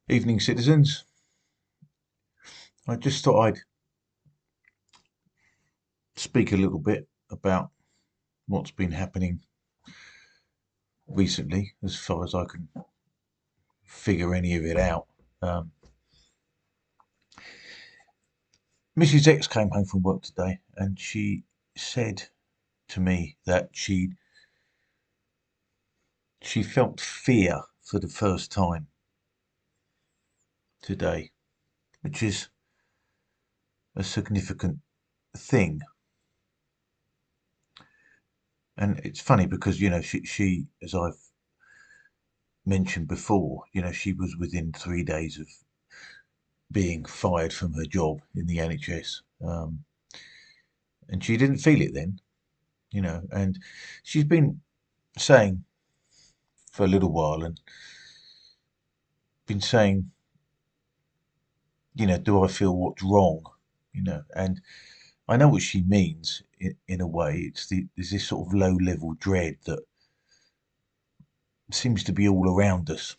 Evening, citizens. I just thought I'd speak a little bit about what's been happening recently, as far as I can figure any of it out. Um, Mrs. X came home from work today and she said to me that she felt fear for the first time today, which is a significant thing. And it's funny because, she as I've mentioned before, she was within 3 days of being fired from her job in the NHS. And she didn't feel it then, and she's been saying for a little while and been saying, do I feel what's wrong? And I know what she means in a way. There's this sort of low level dread that seems to be all around us.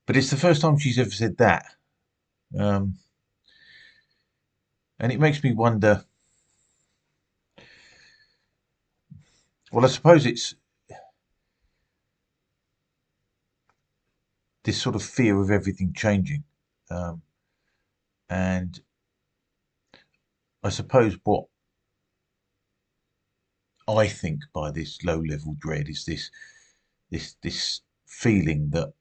But it's the first time she's ever said that. Um, and it makes me wonder, well, I suppose it's this sort of fear of everything changing. Um, and I suppose what I think by this low level dread is this feeling that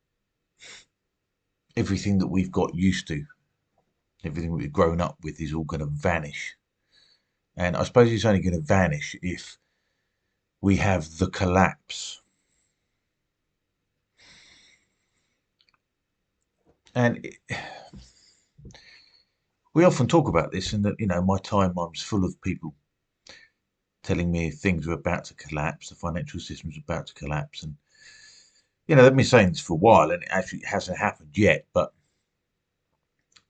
everything that we've got used to, everything we've grown up with, is all going to vanish. And I suppose it's only going to vanish if we have the collapse. And we often talk about this, and that my timeline full of people telling me things are about to collapse, the financial system's about to collapse, and they've been saying this for a while, and it actually hasn't happened yet. But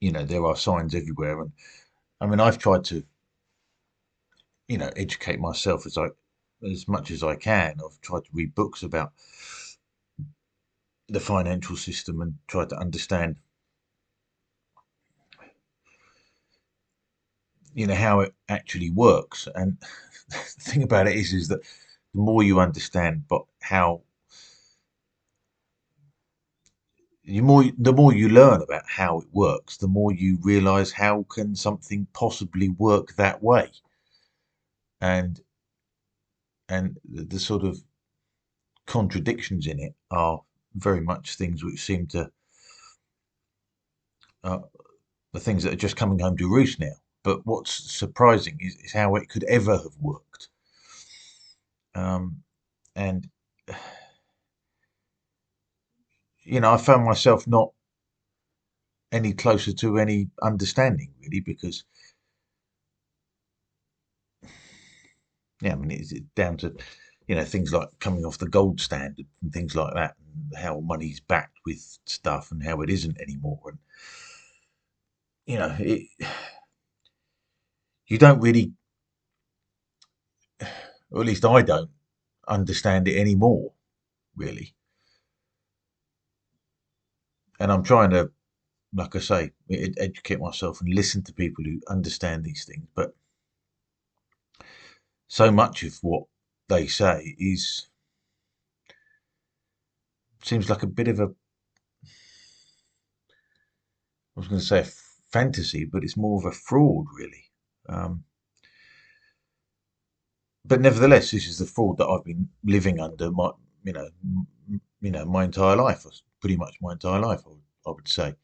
there are signs everywhere, and I mean, I've tried to educate myself as much as I can. I've tried to read books about the financial system and tried to understand how it actually works. And the thing about it is that the more you understand, but how the more you learn about how it works, the more you realize how can something possibly work that way. And and the sort of contradictions in it are very much things which seem to uh, the things that are just coming home to roost now. But what's surprising is how it could ever have worked. And I found myself not any closer to any understanding, really, because yeah, I mean, it's down to things like coming off the gold standard and things like that, and how money's backed with stuff and how it isn't anymore. And it, you don't really, or at least I don't understand it anymore, really. And I'm trying to, like I say, educate myself and listen to people who understand these things. But so much of what they say seems like a bit of a, I was going to say a fantasy, but it's more of a fraud, really. Um, but nevertheless, this is the fraud that I've been living under you know, my entire life, pretty much my entire life, I would say.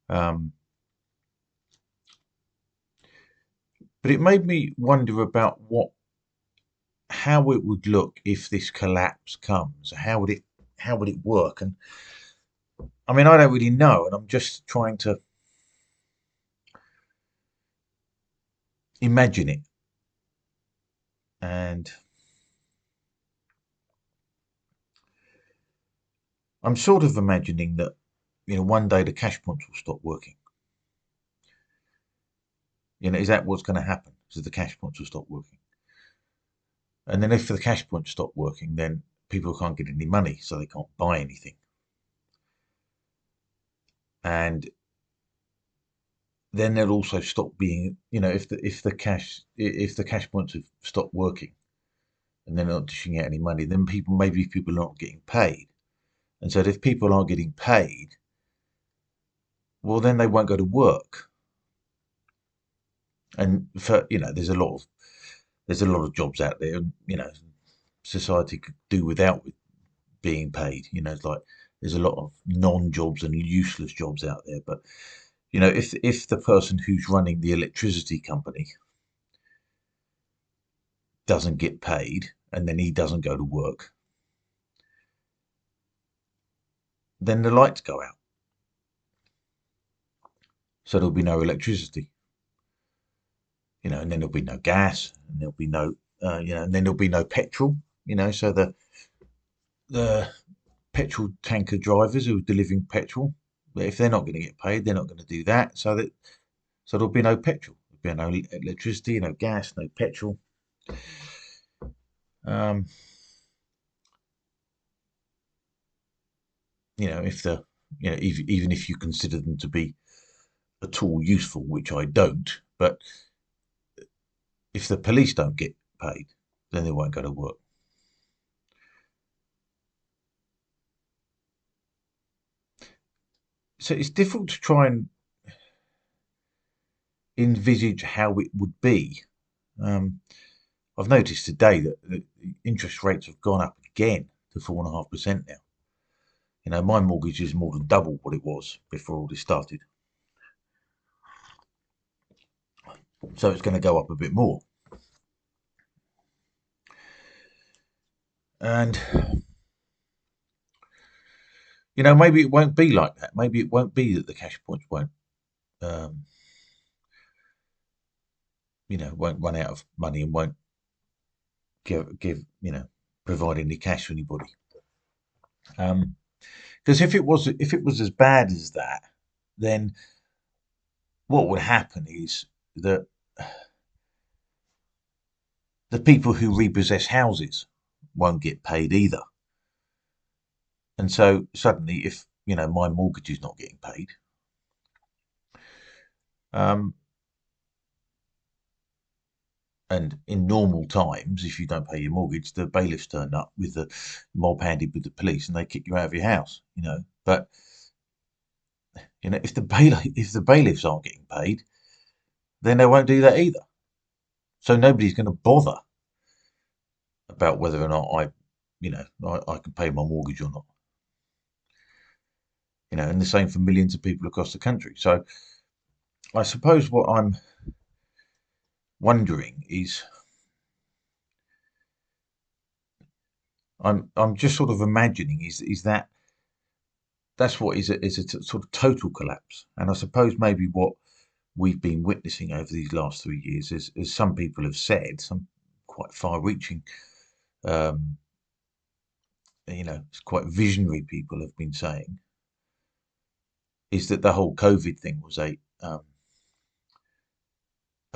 Um, but it made me wonder about how it would look if this collapse comes. How would it work? And I mean, I don't really know, and I'm just trying to imagine it. And I'm sort of imagining that, one day the cash points will stop working. Is that what's going to happen? So the cash points will stop working. And then if the cash points stop working, then people can't get any money, so they can't buy anything. And then they'll also stop being, if the cash points have stopped working and they're not dishing out any money, then people are not getting paid. And so if people aren't getting paid, well, then they won't go to work. And there's a lot of jobs out there, and society could do without being paid. It's like there's a lot of non-jobs and useless jobs out there. But if the person who's running the electricity company doesn't get paid and then he doesn't go to work, then the lights go out. So there'll be no electricity, and then there'll be no gas, and there'll be no, and then there'll be no petrol, so the petrol tanker drivers who are delivering petrol, if they're not going to get paid, they're not going to do that. So there'll be no petrol, there'll be no electricity, no gas, no petrol. Um, if even if you consider them to be at all useful, which I don't, but if the police don't get paid, then they won't go to work. So it's difficult to try and envisage how it would be. Um, I've noticed today that the interest rates have gone up again to 4.5% now. My mortgage is more than double what it was before all this started. So it's going to go up a bit more. And, maybe it won't be like that. Maybe it won't be that the cash points um, won't run out of money and won't provide any cash to anybody. Because if it was as bad as that, then what would happen is that the people who repossess houses won't get paid either. And so suddenly, if my mortgage is not getting paid, um, and in normal times, if you don't pay your mortgage, the bailiffs turn up with the mob handed with the police, and they kick you out of your house. But if the bailiffs aren't getting paid, then they won't do that either. So nobody's going to bother about whether or not I can pay my mortgage or not. And the same for millions of people across the country. So I suppose what I'm wondering is, I'm just sort of imagining is that's what is a sort of total collapse. And I suppose maybe what we've been witnessing over these last 3 years, as some people have said, some quite far-reaching, um, it's quite visionary people have been saying, is that the whole COVID thing was a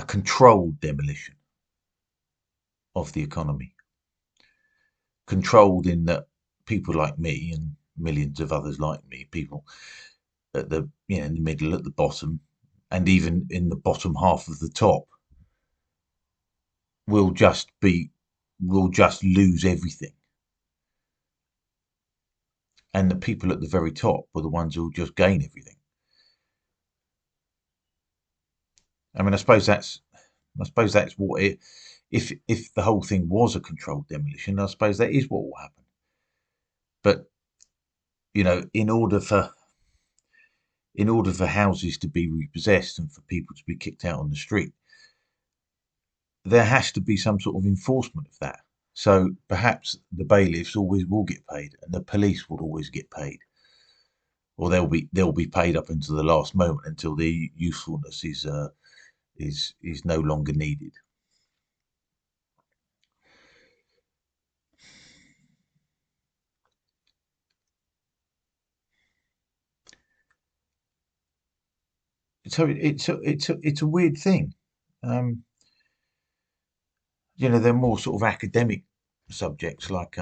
controlled demolition of the economy. Controlled in that people like me and millions of others like me, people at the in the middle, at the bottom, and even in the bottom half of the top, will just lose everything. And the people at the very top are the ones who will just gain everything. I mean, I suppose that's what it. If the whole thing was a controlled demolition, I suppose that is what will happen. But in order for houses to be repossessed and for people to be kicked out on the street, there has to be some sort of enforcement of that. So perhaps the bailiffs always will get paid, and the police will always get paid, or they'll be paid up until the last moment, until their usefulness is no longer needed. So it's a weird thing. Um, they're more sort of academic subjects like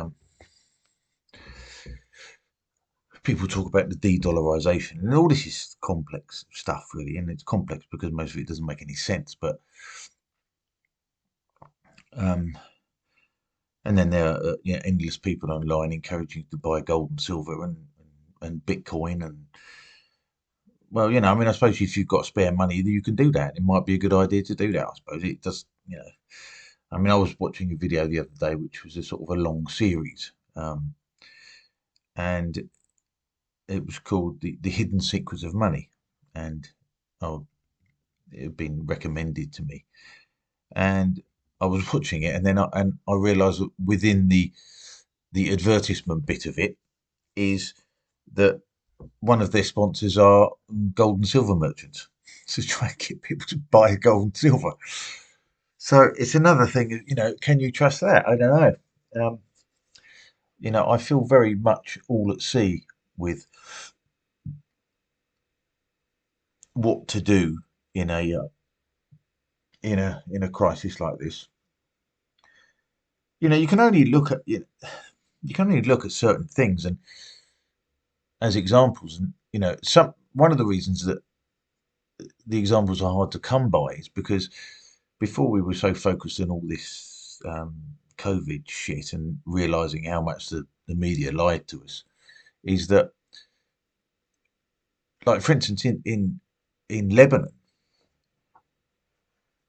people talk about the de-dollarization, and all this is complex stuff, really, and it's complex because most of it doesn't make any sense. But um, and then there are endless people online encouraging you to buy gold and silver and Bitcoin and well, I mean, I suppose if you've got spare money, you can do that. It might be a good idea to do that. I suppose it does. I mean, I was watching a video the other day, which was a sort of a long series, and it was called the Hidden Secrets of Money, and oh, it had been recommended to me, and I was watching it, and then I realised that within the advertisement bit of it is that one of their sponsors are gold and silver merchants to try and get people to buy gold and silver. So it's another thing, can you trust that? I don't know. I feel very much all at sea with what to do in a crisis like this. You can only look at you can only look at certain things and as examples, and some one of the reasons that the examples are hard to come by is because before we were so focused on all this COVID shit and realizing how much the media lied to us, is that, like, for instance, in Lebanon,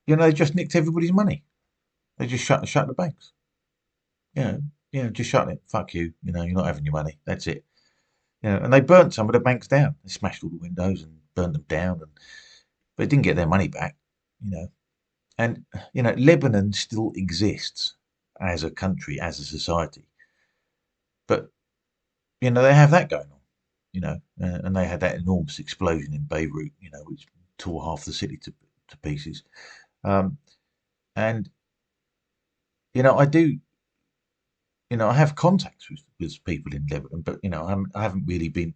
they just nicked everybody's money. They just shut the banks. Just shut it. Fuck you. You're not having your money. That's it. And they burnt some of the banks down. They smashed all the windows and burnt them down, but they didn't get their money back. You know, and Lebanon still exists as a country, as a society, but they have that going on. And they had that enormous explosion in Beirut, which tore half the city to pieces. Um, and I do, I have contacts with people in Lebanon, but I haven't really been.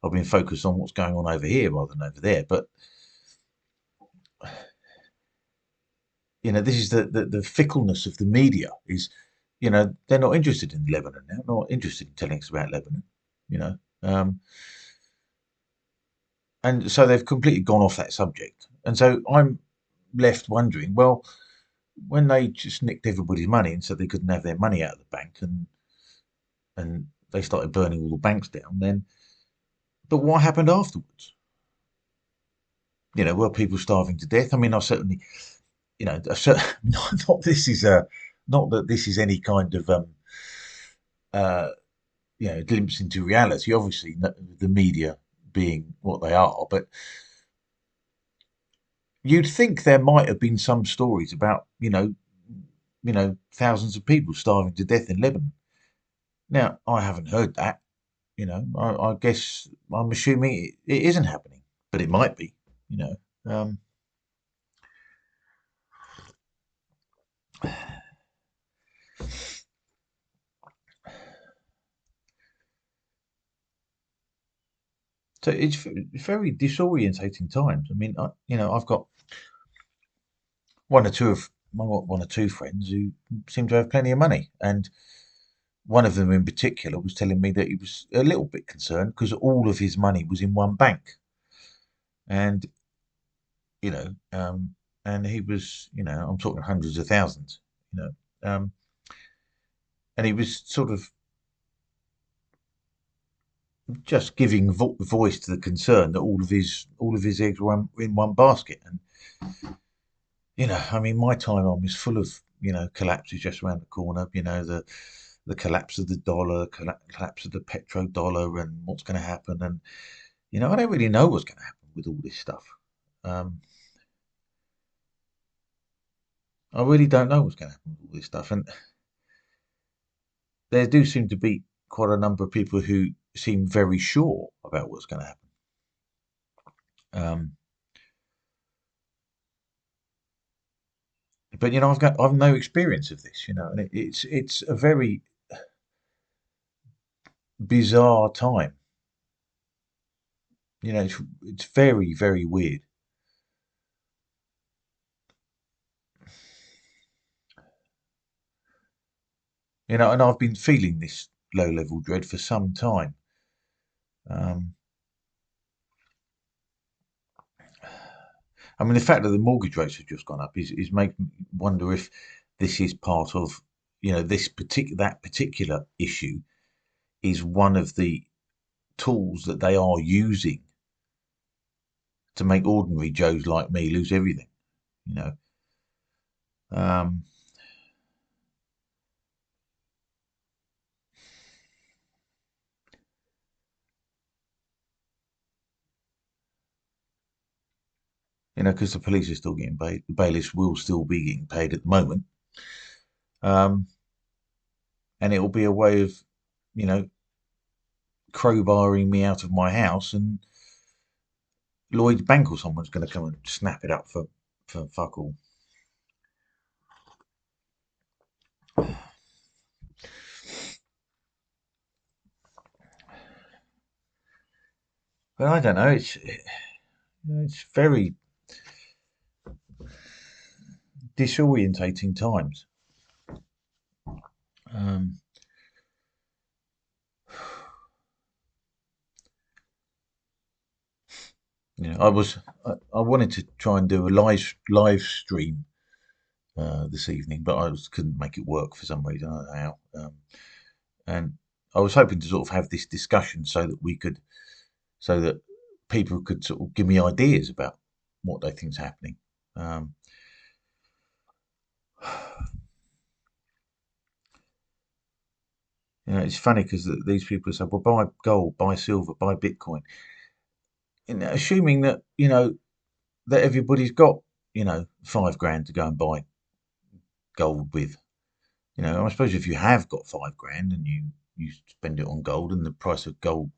I've been focused on what's going on over here rather than over there. But this is the fickleness of the media. Is they're not interested in Lebanon now, not interested in telling us about Lebanon. You know, um, and so they've completely gone off that subject. And so I'm left wondering, well, when they just nicked everybody's money and said they couldn't have their money out of the bank, and they started burning all the banks down, then but what happened afterwards? Were people starving to death? I mean, I certainly, not this is a, not that this is any kind of uh, glimpse into reality. Obviously, the media being what they are, but you'd think there might have been some stories about thousands of people starving to death in Lebanon. Now, I haven't heard that. I guess I'm assuming it isn't happening, but it might be. You know, um, so it's very disorientating times. I mean, I've got one or two friends who seem to have plenty of money, and one of them in particular was telling me that he was a little bit concerned because all of his money was in one bank, and you know, um, and he was, I'm talking hundreds of thousands, you know, um, and he was sort of just giving voice to the concern that all of his eggs were in one basket, and I mean, my timeline is full of collapses just around the corner. The collapse of the dollar, collapse of the petrodollar, and what's going to happen, and I don't really know what's going to happen with all this stuff. Um, I really don't know what's going to happen with all this stuff, and there do seem to be quite a number of people who seem very sure about what's going to happen. Um, but I've no experience of this, and it's a very bizarre time. It's very very weird. And I've been feeling this low level dread for some time. Um, I mean, the fact that the mortgage rates have just gone up is making me wonder if this is part of, that particular issue is one of the tools that they are using to make ordinary Joes like me lose everything. You know, um, because the police are still getting paid, the bailiffs will still be getting paid at the moment, um, and it will be a way of, you know, crowbarring me out of my house, and Lloyd's Bank or someone's going to come and snap it up for fuck all. But I don't know. It's very disorientating times. Um, I wanted to try and do a live stream this evening, but couldn't make it work for some reason. I don't know how. And I was hoping to sort of have this discussion so that people could sort of give me ideas about what they think's happening. Um, it's funny because these people say, "Well, buy gold, buy silver, buy Bitcoin," assuming that that everybody's got 5 grand to go and buy gold with. I suppose if you have got 5 grand and you spend it on gold and the price of gold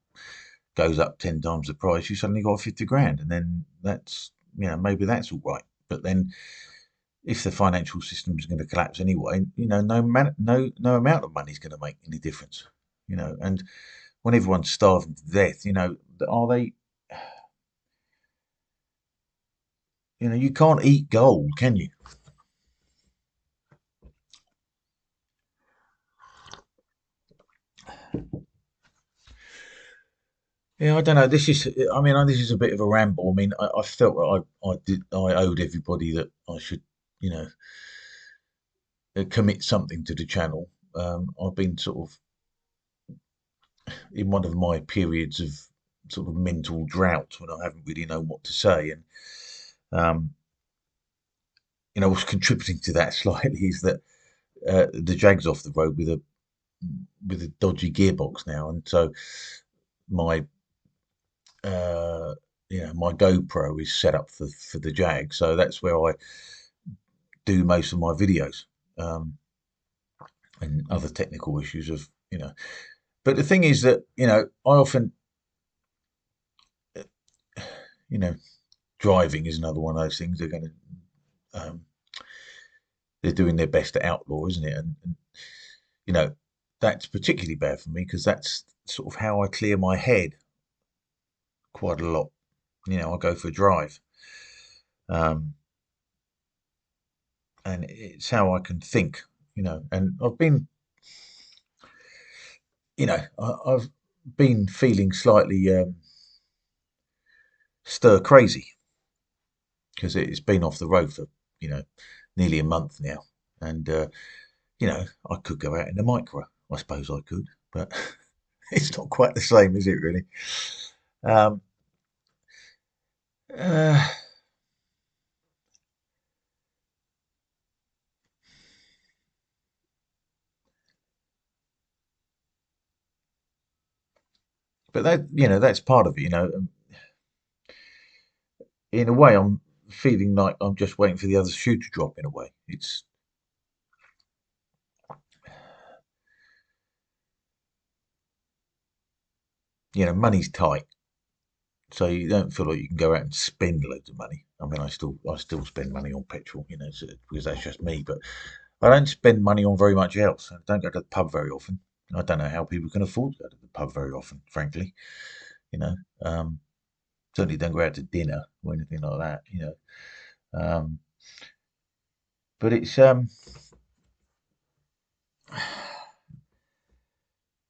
goes up 10 times the price, you suddenly got 50 grand, and then that's maybe that's all right. But then if the financial system is going to collapse anyway, no amount of money is going to make any difference. And when everyone's starving to death, are they? You can't eat gold, can you? Yeah, I don't know. This is a bit of a ramble. I mean, I felt that I owed everybody that I should, you know, commit something to the channel. I've been sort of in one of my periods of sort of mental drought when I haven't really known what to say, and um, what's contributing to that slightly is that the Jag's off the road with a dodgy gearbox now, and so my my GoPro is set up for the Jag, so that's where I do most of my videos, um, and other technical issues of. But the thing is that I often, you know, driving is another one of those things. They're doing their best to outlaw, isn't it? And you know, that's particularly bad for me because that's sort of how I clear my head quite a lot. I go for a drive, um, and it's how I can think. And I've been, I've been feeling slightly stir crazy because it's been off the road for you know nearly a month now, and I could go out in the micro. I suppose I could, but it's not quite the same, is it? Really? Um, uh, but that's part of it. In a way, I'm feeling like I'm just waiting for the other shoe to drop. In a way, it's money's tight, so you don't feel like you can go out and spend loads of money. I mean, I still spend money on petrol, because that's just me. But I don't spend money on very much else. I don't go to the pub very often. I don't know how people can afford to go to the pub very often, frankly. You know, um, Certainly don't go out to dinner or anything like that. Um, but it's I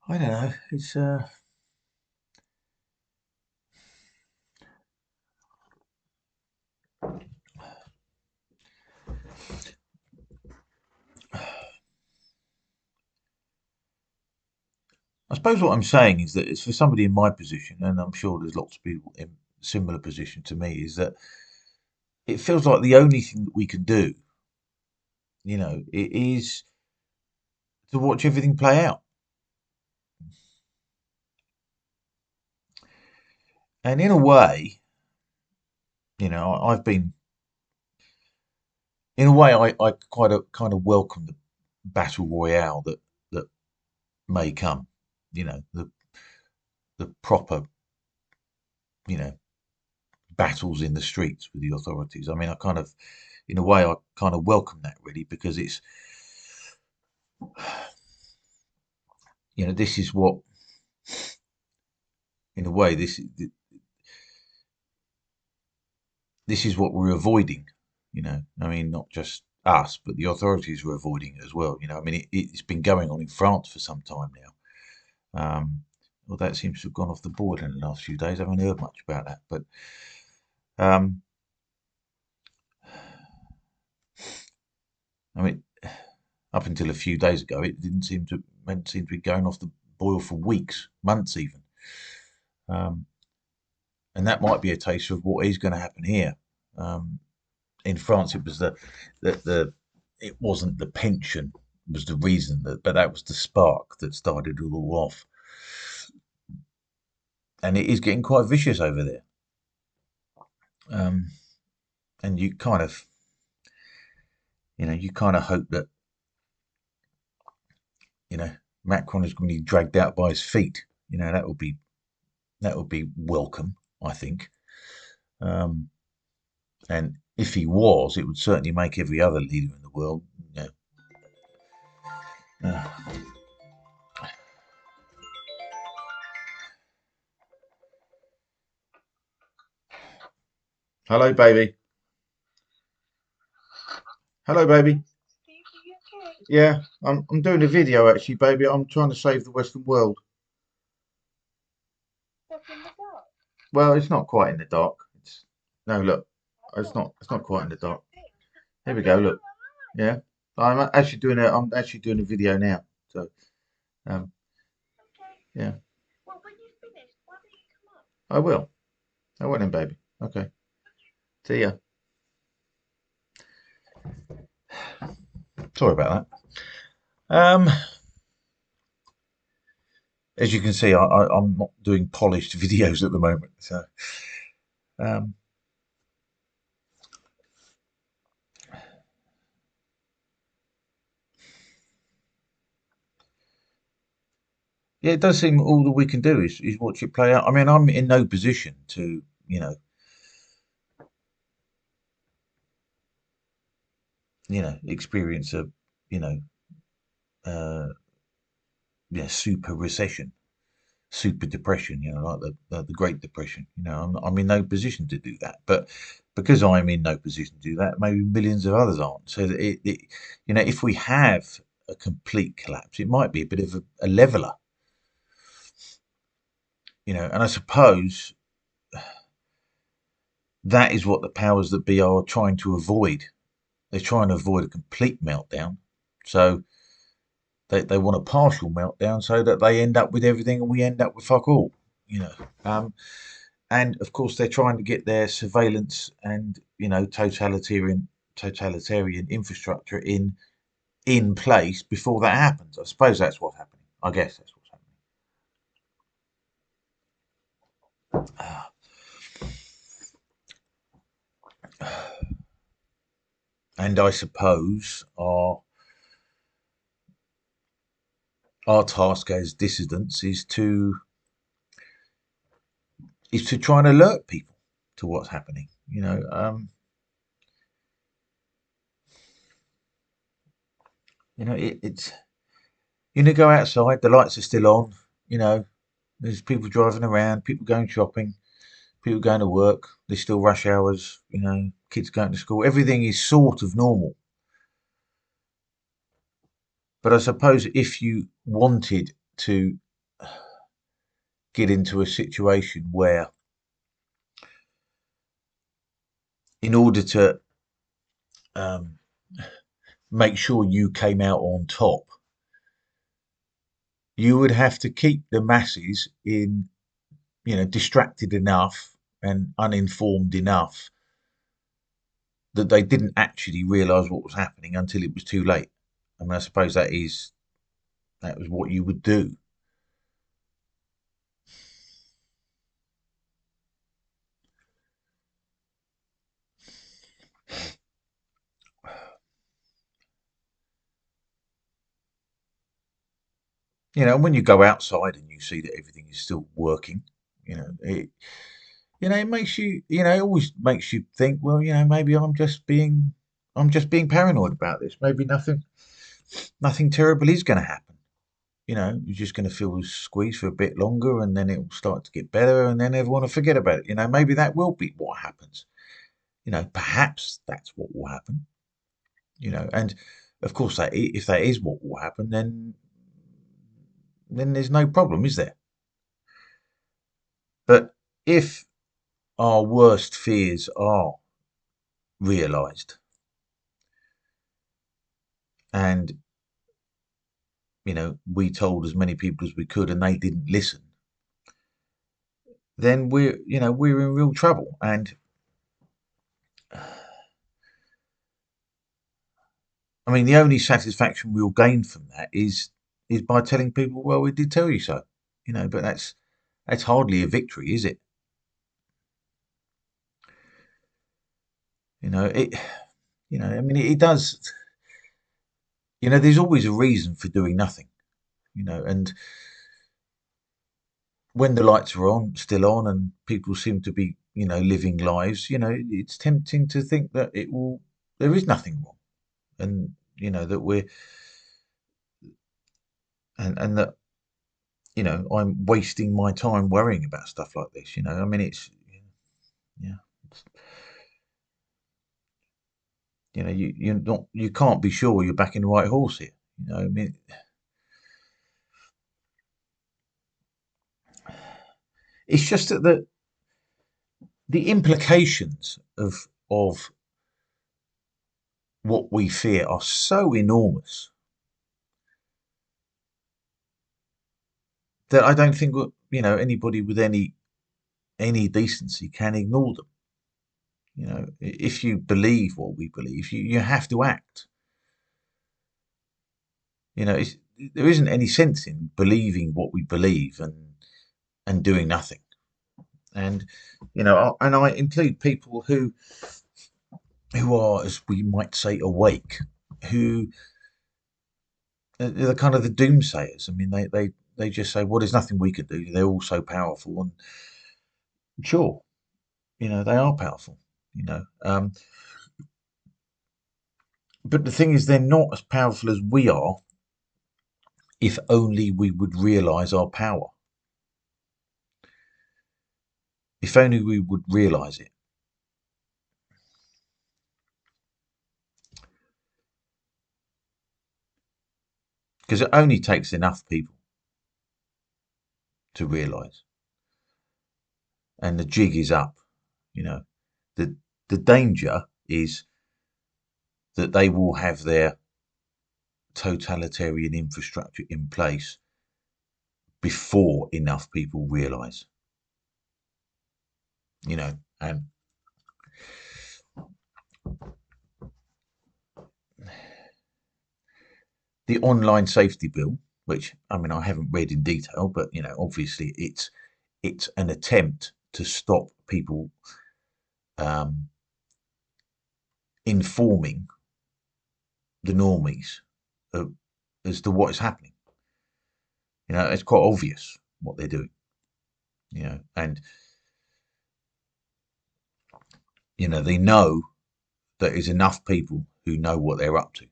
don't know. It's I suppose what I'm saying is that it's for somebody in my position, and I'm sure there's lots of people in similar position to me, is that it feels like the only thing that we can do, it is to watch everything play out. And in a way, I've been, in a way, I quite kind of welcome the battle royale that may come. The proper, you know, battles in the streets with the authorities. I mean, in a way, I kind of welcome that really because it's, this is what, in a way, this is what we're avoiding. I mean, not just us, but the authorities are avoiding it as well. I mean, it's been going on in France for some time now. Well, that seems to have gone off the board in the last few days. I haven't heard much about that, but um, I mean, up until a few days ago, it didn't seem to be going off the boil for weeks, months even. And that might be a taste of what is going to happen here. Um, in France, it was the it wasn't the pension was the reason but that was the spark that started it all off. And it is getting quite vicious over there. Um, and you kind of hope that you know Macron is going to be dragged out by his feet. That would be welcome, I think. Um, and if he was, it would certainly make every other leader in the world. Uh, Hello, baby. Hello, baby. Yeah, I'm doing a video actually, baby. I'm trying to save the Western world. Well, it's not quite in the dark. No, look, it's not quite in the dark. Here we go. Look, yeah, I'm actually doing a video now. So, um, yeah, I will. I will then, baby. Okay. See ya. Sorry about that. As you can see, I'm not doing polished videos at the moment. So, um, yeah, it does seem all that we can do is watch it play out. I mean, I'm in no position to, experience a, you know, uh, yeah, super recession, super depression, like the Great Depression. I'm in no position to do that. But because I'm in no position to do that, maybe millions of others aren't. So that if we have a complete collapse, it might be a bit of a leveler. And I suppose that is what the powers that be are trying to avoid. They're trying to avoid a complete meltdown. So they want a partial meltdown so that they end up with everything and we end up with fuck all. You know. And of course they're trying to get their surveillance and totalitarian infrastructure in place before that happens. I suppose that's what's happening. I guess that's what's happening. And I suppose our task as dissidents is to try and alert people to what's happening. It's go outside, the lights are still on. There's people driving around, people going shopping, people going to work. There's still rush hours. Kids going to school. Everything is sort of normal. But I suppose if you wanted to get into a situation where, in order to um, make sure you came out on top, you would have to keep the masses in, distracted enough and uninformed enough that they didn't actually realise what was happening until it was too late. I mean, I suppose that was what you would do. And when you go outside and you see that everything is still working, you know, it, it makes you, it always makes you think, well, maybe I'm just being paranoid about this. Maybe nothing terrible is going to happen. You're just going to feel squeezed for a bit longer, and then it will start to get better, and then everyone will forget about it. Maybe that will be what happens. Perhaps that's what will happen. And of course, if that is what will happen, then there's no problem, is there? But if our worst fears are realised, and we told as many people as we could, and they didn't listen, then we're in real trouble. And I mean, the only satisfaction we'll gain from that is by telling people, well, we did tell you so. But that's hardly a victory, is it? It. I mean, it does. There's always a reason for doing nothing. And when the lights are still on, and people seem to be, living lives, it's tempting to think that there is nothing wrong, and that and that I'm wasting my time worrying about stuff like this. I mean, yeah, it's, you can't be sure you're backing the right horse here. I mean, it's just that the implications of what we fear are so enormous that I don't think anybody with any decency can ignore them. If you believe what we believe, you have to act. There isn't any sense in believing what we believe and doing nothing. And I include people who are, as we might say, awake, who are the kind of the doomsayers. I mean, they just say, well, there's nothing we could do. They're all so powerful, and sure, they are powerful. But the thing is, they're not as powerful as we are if only we would realise our power. If only we would realise it. Because it only takes enough people to realise. And the jig is up. You know, the the danger is that they will have their totalitarian infrastructure in place before enough people realise. And the online safety bill, which I mean I haven't read in detail, but obviously it's an attempt to stop people um, informing the normies of, as to what is happening. It's quite obvious what they're doing. And they know that there's enough people who know what they're up to,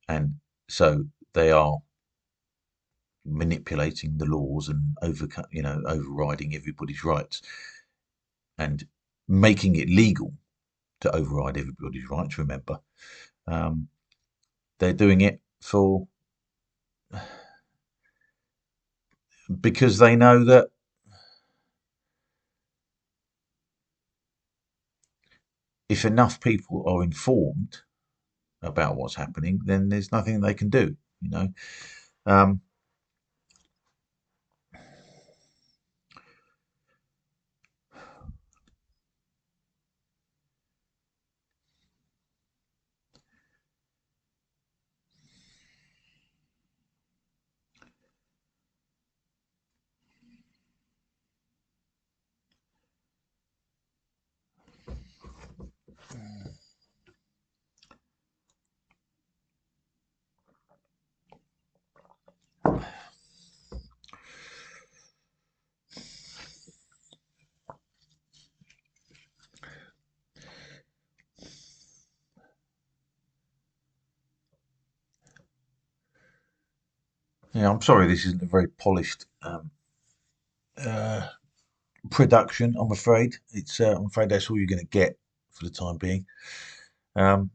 and so they are manipulating the laws and overriding everybody's rights and making it legal to override everybody's rights. Remember, um, they're doing it for because they know that if enough people are informed about what's happening, then there's nothing they can do. You know, um, yeah, I'm sorry, this isn't a very polished uh, production. I'm afraid I'm afraid that's all you're going to get for the time being. Um,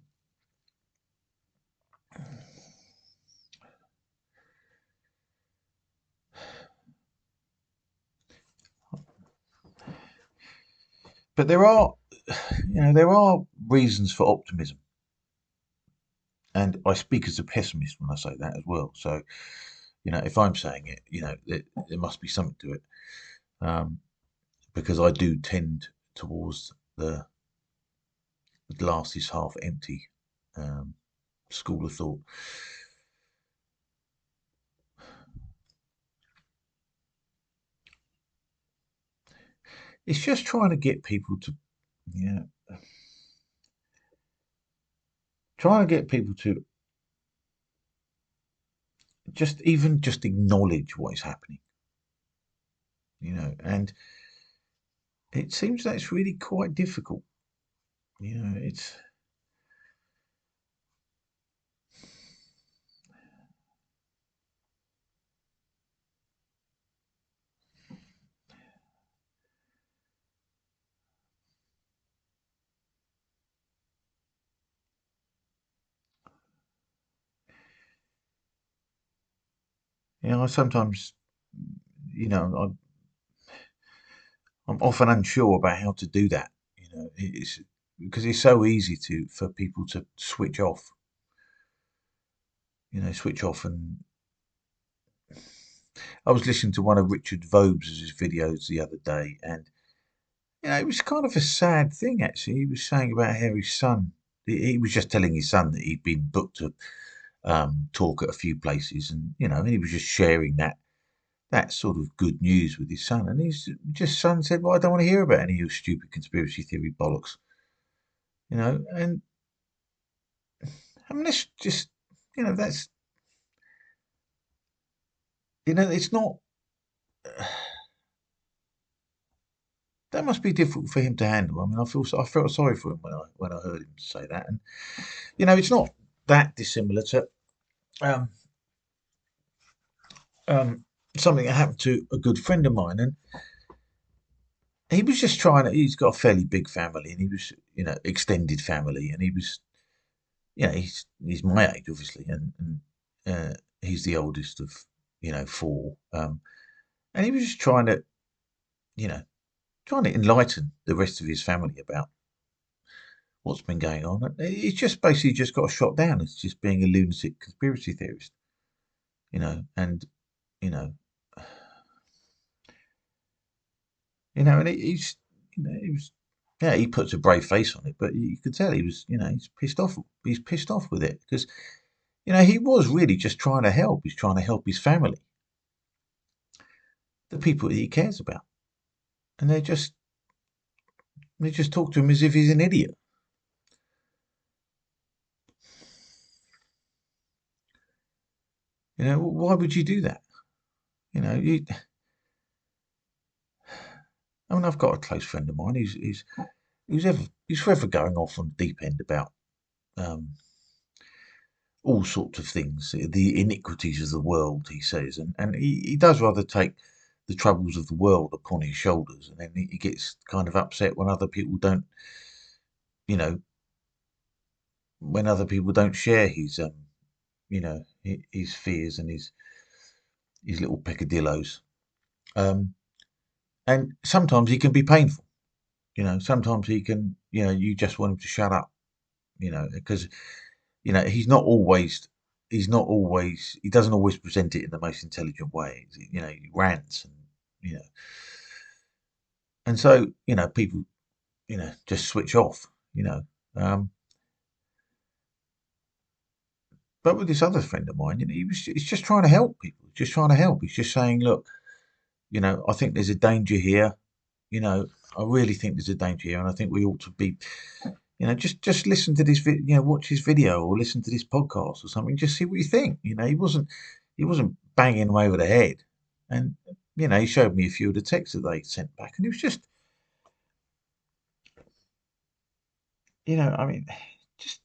but there are reasons for optimism, and I speak as a pessimist when I say that as well. So, if I'm saying it, there must be something to it, because I do tend towards the glass is half empty um, school of thought. It's just trying to get people to, yeah, trying to get people to just acknowledge what is happening, and it seems that's really quite difficult. It's I sometimes, I'm often unsure about how to do that. It's because it's so easy for people to switch off. Switch off. And I was listening to one of Richard Vobes' videos the other day, and it was kind of a sad thing actually. He was saying about how his son. He was just telling his son that he'd been booked to talk at a few places, and he was just sharing that sort of good news with his son. And his just son said, "Well, I don't want to hear about any of your stupid conspiracy theory bollocks." And I mean, that's just that's it's not. That must be difficult for him to handle. I mean, I felt sorry for him when I heard him say that, and it's not that dissimilar to um, um, something that happened to a good friend of mine, and he was just trying to. He's got a fairly big family, and he was, extended family, and he was, he's my age, obviously, and he's the oldest of, four, and he was just you know, trying to enlighten the rest of his family about what's been going on. And he's just basically just got shot down as just being a lunatic conspiracy theorist, and you know, and he was, yeah, he puts a brave face on it, but you could tell he was, he's pissed off. He's pissed off with it because, he was really just trying to help. He's trying to help his family, the people that he cares about, and they just talk to him as if he's an idiot. Why would you do that? You know, you, I mean, I've got a close friend of mine. He's forever going off on the deep end about um, all sorts of things, the iniquities of the world, he says, and he does rather take the troubles of the world upon his shoulders, and then he gets kind of upset when other people don't, you know, when other people don't share his fears and his little peccadillos. Um, and sometimes he can be painful. Sometimes he can, you just want him to shut up. Because he's not always. he doesn't always present it in the most intelligent way. He rants and you know, and so people just switch off. You know, um, but with this other friend of mine, he's just trying to help people. Just trying to help. He's just saying, look, I think there's a danger here. I really think there's a danger here, and I think we ought to be, just listen to this, watch his video or listen to this podcast or something. Just see what you think. He wasn't banging him over the head, and he showed me a few of the texts that they sent back, and it was just, I mean, just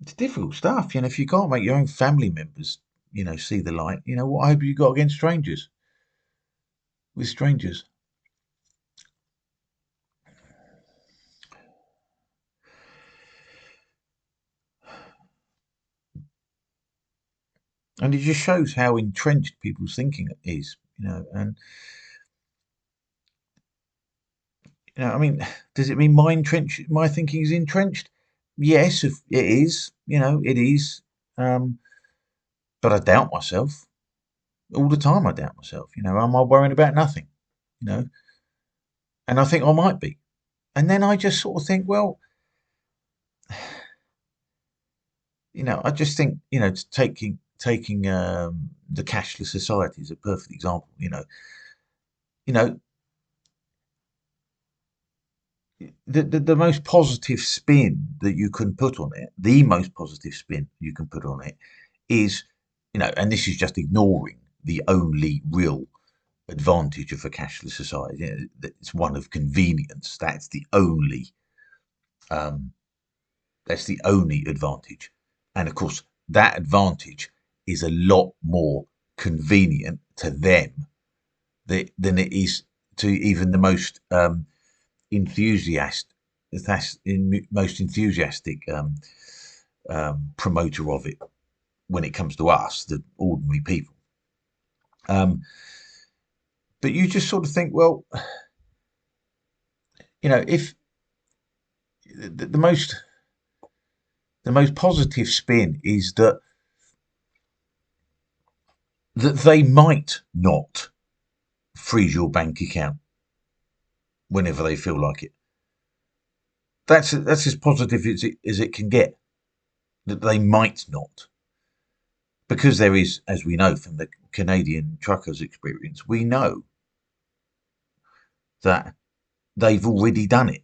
it's difficult stuff. If you can't make your own family members, see the light, what hope have you got against strangers? With strangers. And it just shows how entrenched people's thinking is, and I mean, does it mean my thinking is entrenched? Yes, it is. It is. Um, but I doubt myself all the time. I doubt myself. Am I worrying about nothing? You know, and I think I might be. And then I just sort of think, well, I just think, taking the cashless society is a perfect example. You know, the most positive spin that you can put on it, the most positive spin you can put on it is, and this is just ignoring the only real advantage of a cashless society. It's one of convenience. Um, that's the only advantage, and of course that advantage is a lot more convenient to them than it is to even the most enthusiast, most enthusiastic promoter of it when it comes to us, the ordinary people. Um, but you just sort of think, well, if the most positive spin is that they might not freeze your bank account whenever they feel like it. That's as positive as it can get. That they might not, because there is, as we know from the Canadian truckers' experience, we know that they've already done it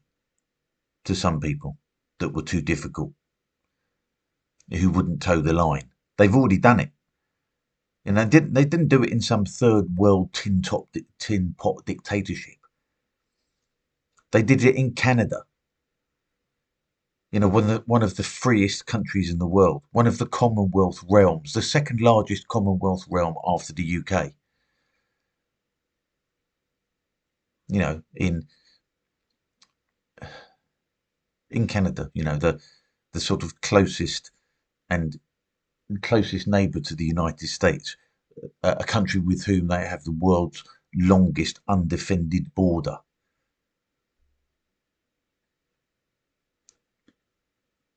to some people that were too difficult, who wouldn't toe the line. They've already done it. And they didn't do it in some third world tin pot dictatorship. They did it in Canada. One of the freest countries in the world, one of the Commonwealth realms, the second largest Commonwealth realm after the UK. In Canada, the sort of and closest neighbour to the United States, a country with whom they have the world's longest undefended border.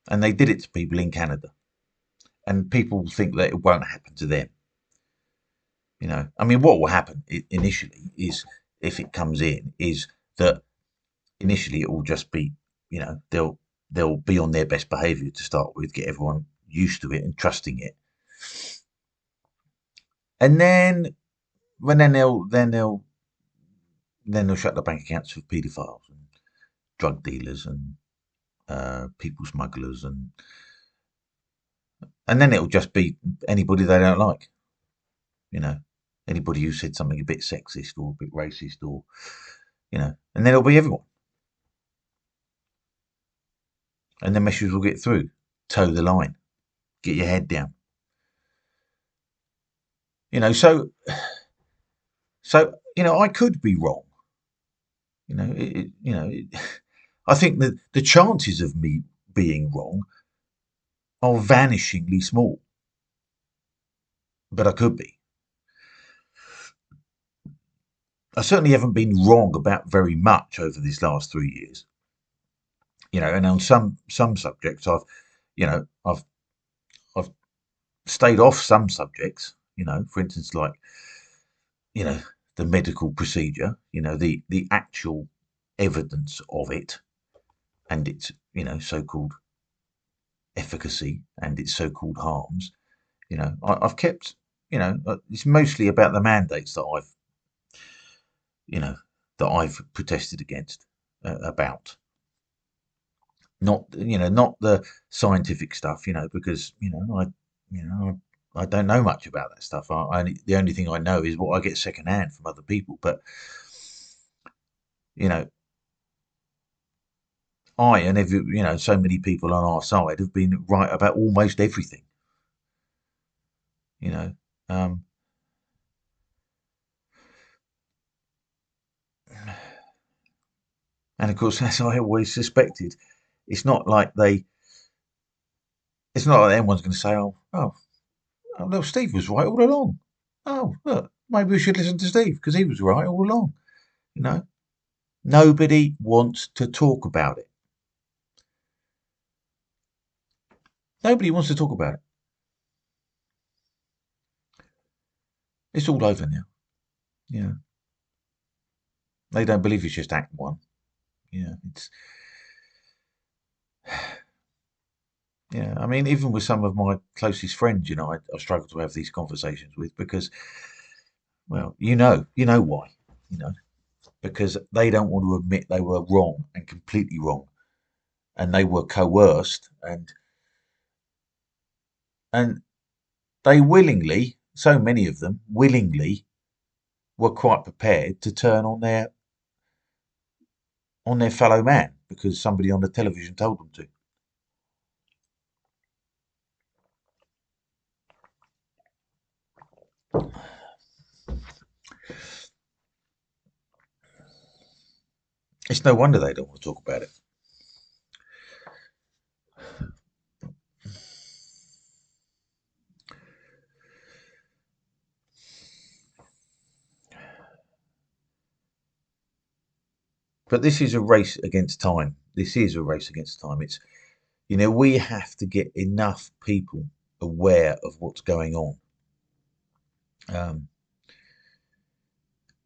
And they did it to people in Canada. And people think that it won't happen to them. I mean, what will happen initially is, if it comes in, is that initially it will just be, they'll be on their best behaviour to start with, get everyone used to it and trusting it. And then when they'll shut the bank accounts for paedophiles and drug dealers and people smugglers, and then it'll just be anybody they don't like. Anybody who said something a bit sexist or a bit racist, or and then it'll be everyone, and the message will get through. Toe the line, get your head down. So I could be wrong. I think that the chances of me being wrong are vanishingly small, but I could be. I certainly haven't been wrong about very much over these last 3 years. And on some subjects, I've stayed off some subjects. For instance, like you know the medical procedure. The actual evidence of it and its so-called efficacy and its so-called harms. I've kept. It's mostly about the mandates you know that I've protested against about. Not the scientific stuff, because I don't know much about that stuff. The only thing I know is what I get secondhand from other people. But you know, I and so many people on our side have been right about almost everything. You know, um, and of course, as I always suspected, it's not like they. It's not like anyone's going to say, "Oh, no, Steve was right all along." Oh, look, maybe we should listen to Steve because he was right all along. You know, Nobody wants to talk about it. Nobody wants to talk about it. It's all over now. Yeah. They don't believe it's just Act One. Yeah. Yeah. I mean, even with some of my closest friends, I struggle to have these conversations with because, well, you know why. You know, because they don't want to admit they were wrong and completely wrong, and they were coerced, and they willingly, so many of them willingly, were quite prepared to turn on their fellow man because somebody on the television told them to. It's no wonder they don't want to talk about it. But this is a race against time. This is a race against time. We have to get enough people aware of what's going on. Um,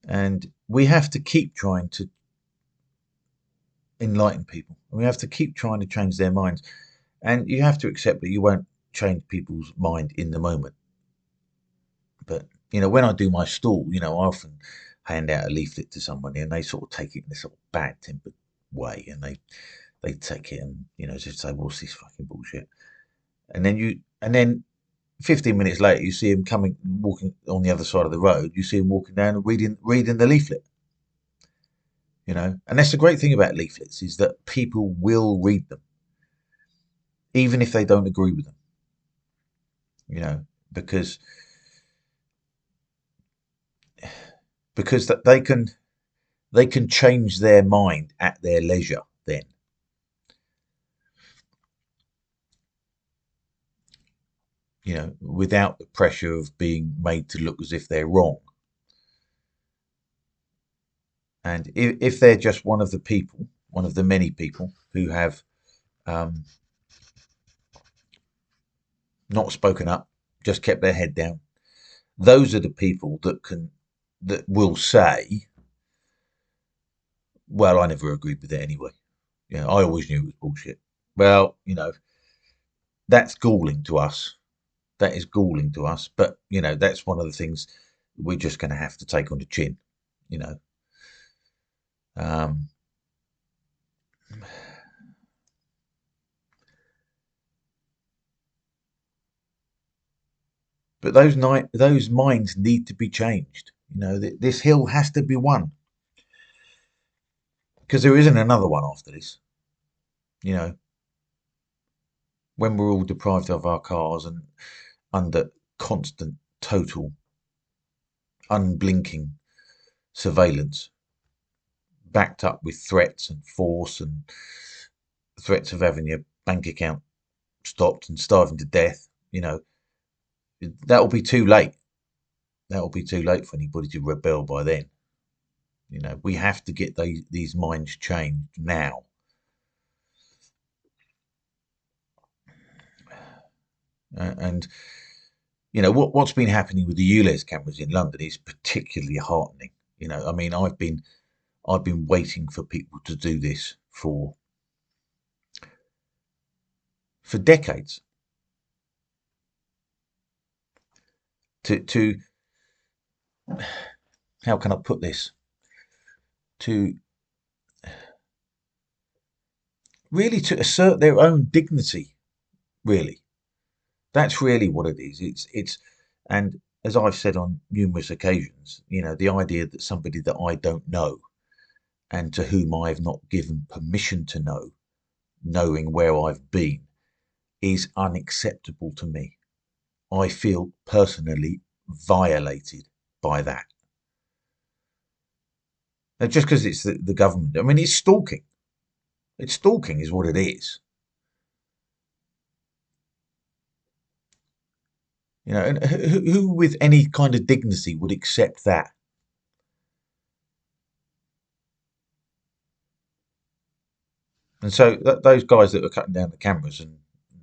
and we have to keep trying to enlighten people. We have to keep trying to change their minds. And you have to accept that you won't change people's mind in the moment. But, when I do my stall, I often hand out a leaflet to somebody and they sort of take it in this sort of bad tempered way and they take it and, just say, what's this fucking bullshit? And then 15 minutes later, you see him walking on the other side of the road. You see him walking down and reading the leaflet. And that's the great thing about leaflets is that people will read them, even if they don't agree with them. Because that they can change their mind at their leisure. Then, without the pressure of being made to look as if they're wrong. And if they're just one of the people, one of the many people who have um, not spoken up, just kept their head down, those are the people that will say, "Well, I never agreed with it anyway. I always knew it was bullshit." Well, that's galling to us. That is galling to us. But that's one of the things we're just going to have to take on the chin. You know, um, but those minds need to be changed. This hill has to be won because there isn't another one after this. You know, when we're all deprived of our cars and under constant, total, unblinking surveillance, backed up with threats and force and threats of having your bank account stopped and starving to death, that'll be too late. That'll be too late for anybody to rebel by then. We have to get these minds changed now. And what's been happening with the ULEZ cameras in London is particularly heartening. I mean, I've been waiting for people to do this for decades. To how can I put this? To really to assert their own dignity. Really, that's really what it is. And as I've said on numerous occasions, the idea that somebody that I don't know and to whom I have not given permission to know, knowing where I've been, is unacceptable to me. I feel personally violated by that. Now, just because it's the government, I mean, it's stalking. It's stalking, is what it is. And who with any kind of dignity would accept that? And so those guys that are cutting down the cameras and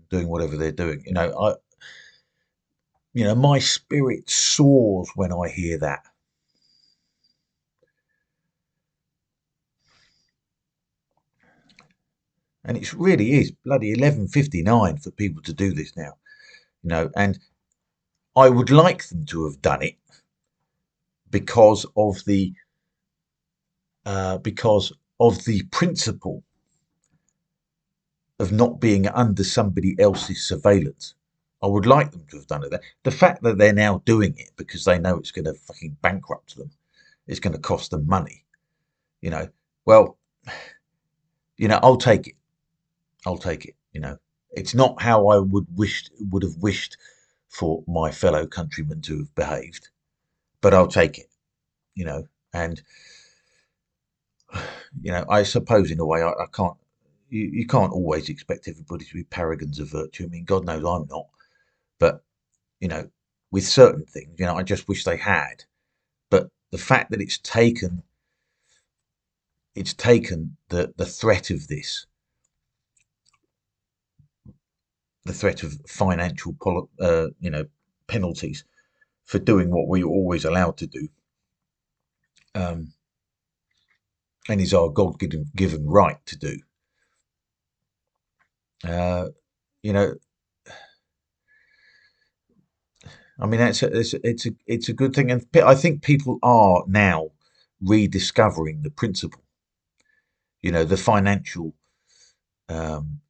doing whatever they're doing, my spirit soars when I hear that. And it really is bloody 11:59 for people to do this now, and I would like them to have done it because of the principle of not being under somebody else's surveillance. I would like them to have done it. The fact that they're now doing it because they know it's going to fucking bankrupt them, it's going to cost them money. Well, I'll take it. I'll take it. It's not how I would have wished for my fellow countrymen to have behaved, but I'll take it. And I suppose in a way I can't. You can't always expect everybody to be paragons of virtue. I mean, God knows I'm not. But with certain things, I just wish they had. But the fact that it's taken the threat of this, the threat of financial penalties for doing what we were always allowed to do, um, and is our God-given right to do. Uh, you know, I mean, it's a good thing, and I think people are now rediscovering the principle. The financial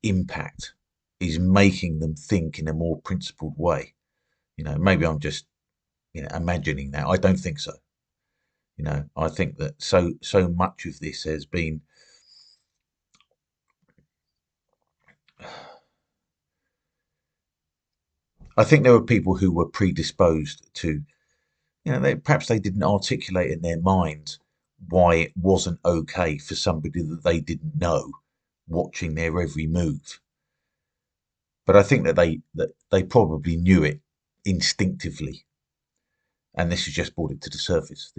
impact is making them think in a more principled way. Maybe I'm just imagining that. I don't think so. I think that so much of this has been. I think there were people who were predisposed to, perhaps they didn't articulate in their minds why it wasn't okay for somebody that they didn't know watching their every move. But I think that they probably knew it instinctively, and this has just brought it to the surface.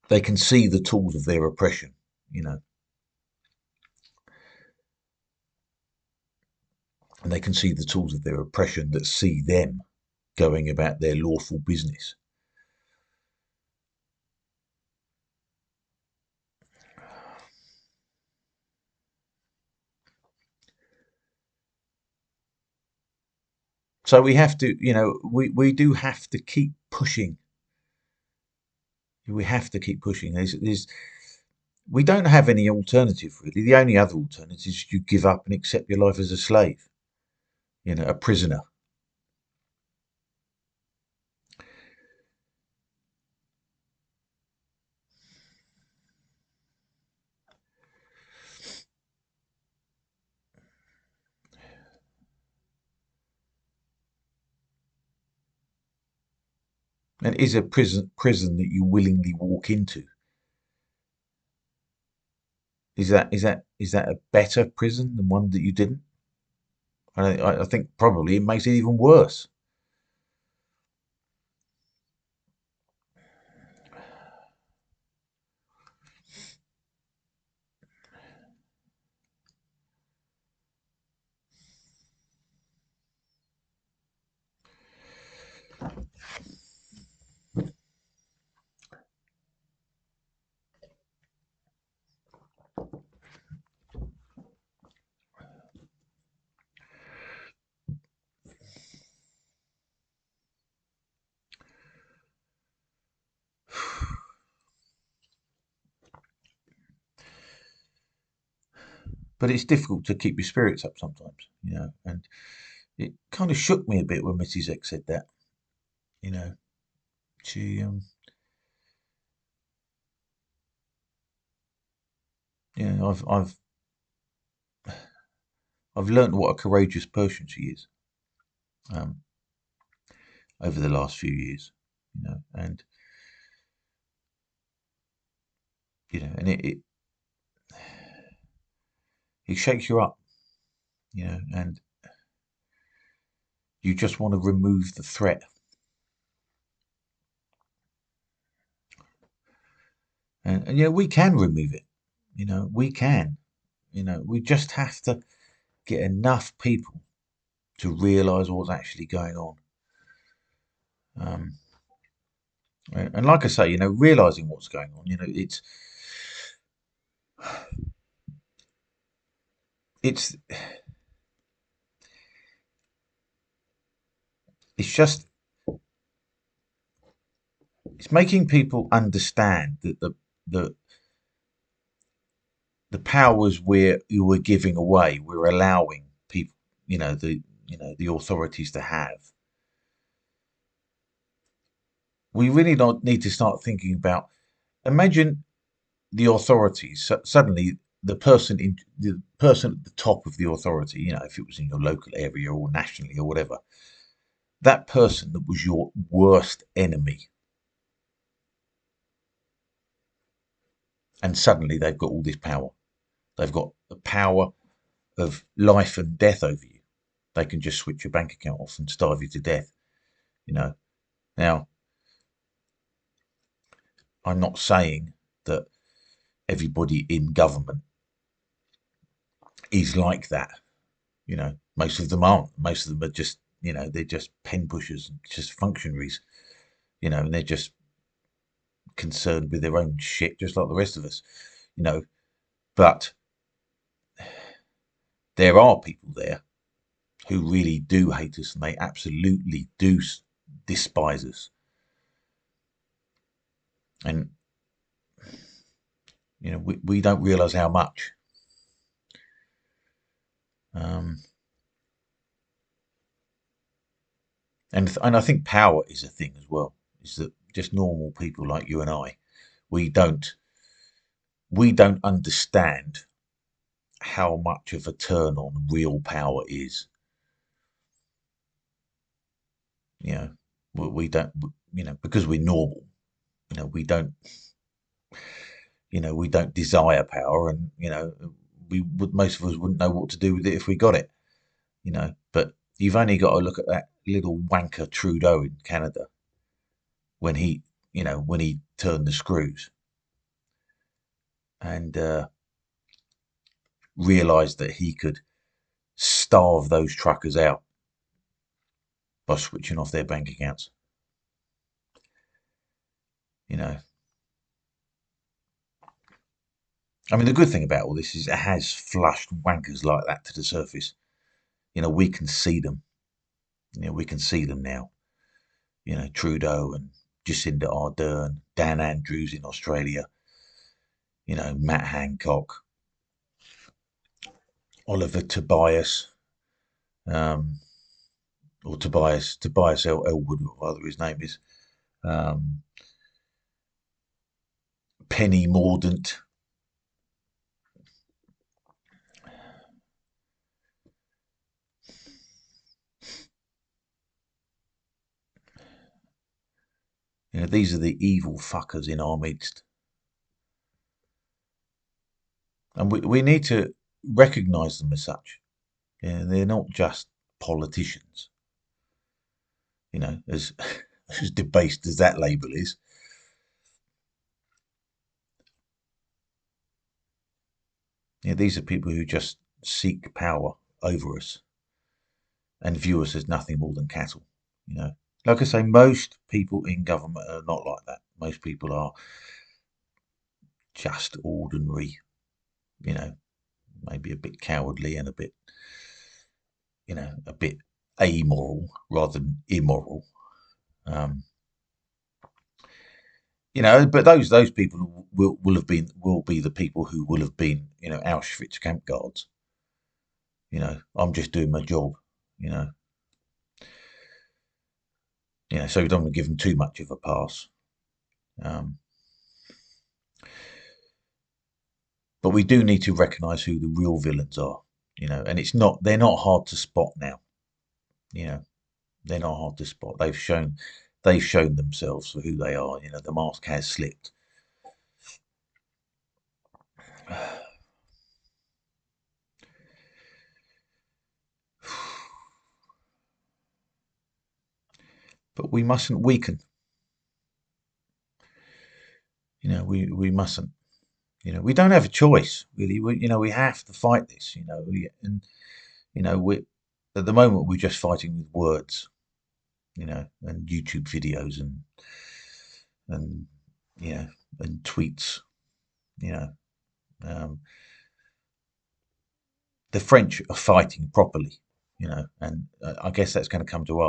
They can see the tools of their oppression, and they can see the tools of their oppression that see them going about their lawful business. So we have to, we do have to keep pushing. We have to keep pushing. We don't have any alternative really. The only other alternative is you give up and accept your life as a slave, a prisoner. And is a prison that you willingly walk into? Is that a better prison than one that you didn't? I think probably it makes it even worse. but it's difficult to keep your spirits up sometimes, and it kind of shook me a bit when Mrs. X said that, you know, she, I've learned what a courageous person she is, um, over the last few years, and and it shakes you up, and you just want to remove the threat. And we can remove it. We can. We just have to get enough people to realise what's actually going on. And like I say, realising what's going on, it's it's just it's making people understand that the the powers we're giving away, we're allowing people, the authorities to have. We really don't need to start thinking about. Imagine the authorities suddenly the person at the top of the authority, if it was in your local area or nationally or whatever, that person that was your worst enemy, and suddenly they've got all this power. They've got the power of life and death over you. They can just switch your bank account off and starve you to death. You know. Now, I'm not saying that everybody in government is like that. Most of them aren't. Most of them are just, they're just pen pushers, just functionaries, and they're just concerned with their own shit, just like the rest of us, you know. But there are people there who really do hate us, and they absolutely do despise us. And we don't realise how much. Um, and I think power is a thing as well. Is that just normal people like you and I? We don't we don't understand how much of a turn on real power is. You know, we don't. Because we're normal. We don't. We don't desire power, and we would most of us wouldn't know what to do with it if we got it. But you've only got to look at that little wanker Trudeau in Canada when he turned the screws and realised that he could starve those truckers out by switching off their bank accounts. I mean, the good thing about all this is it has flushed wankers like that to the surface. We can see them. We can see them now. Trudeau and Jacinda Ardern, Dan Andrews in Australia, Matt Hancock, Oliver Tobias, um, or Tobias Elwood, whatever his name is, um, Penny Mordaunt. These are the evil fuckers in our midst. And we need to recognise them as such. They're not just politicians. As as debased as that label is. These are people who just seek power over us and view us as nothing more than cattle. Like I say, most people in government are not like that. Most people are just ordinary. Maybe a bit cowardly and a bit amoral rather than immoral. Um, but those people will be the people who will have been, Auschwitz camp guards. I'm just doing my job. You know, so we don't want to give them too much of a pass. Um, but we do need to recognise who the real villains are. And they're not hard to spot now. You know, they're not hard to spot. They've shown themselves for who they are. The mask has slipped. But we mustn't weaken. We mustn't. We don't have a choice, really. We have to fight this. We at the moment we're just fighting with words. And YouTube videos and and tweets. You know, um, the French are fighting properly. And I guess that's going to come to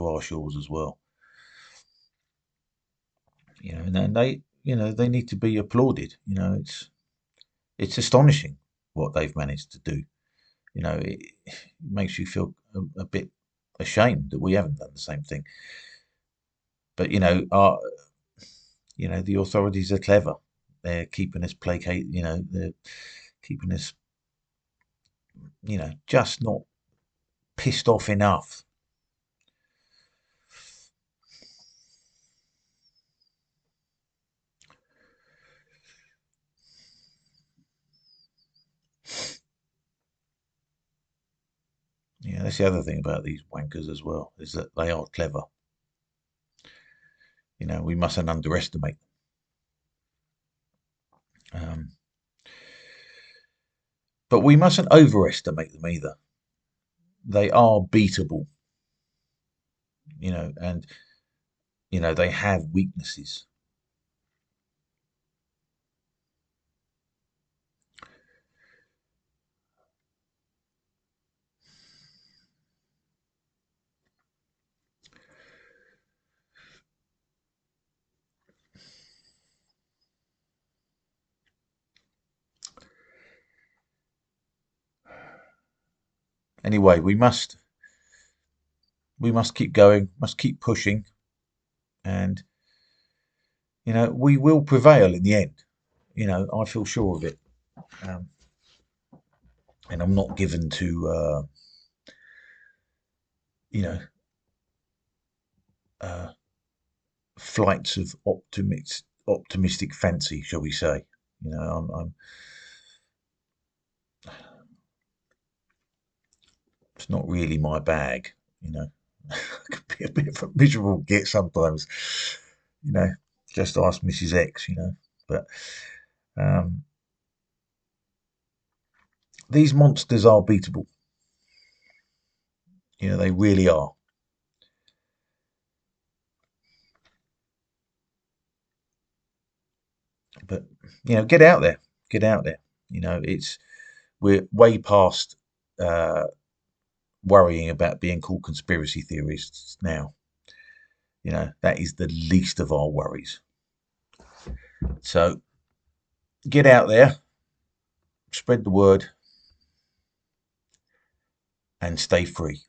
our shores as well. And they need to be applauded. It's astonishing what they've managed to do. It makes you feel a bit ashamed that we haven't done the same thing. But the authorities are clever. They're keeping us placate. They're keeping us, just not pissed off enough. Yeah, that's the other thing about these wankers as well, is that they are clever. We mustn't underestimate them. But we mustn't overestimate them either. They are beatable, and they have weaknesses. Anyway, we must keep going, must keep pushing, and we will prevail in the end. I feel sure of it. Um, and I'm not given to you know uh, flights of optimistic fancy, shall we say? It's not really my bag. I could be a bit of a miserable git sometimes. You know, just ask Mrs. X. But um, these monsters are beatable. They really are. But get out there, get out there. It's we're way past uh, worrying about being called conspiracy theorists now. That is the least of our worries. So get out there, spread the word, and stay free.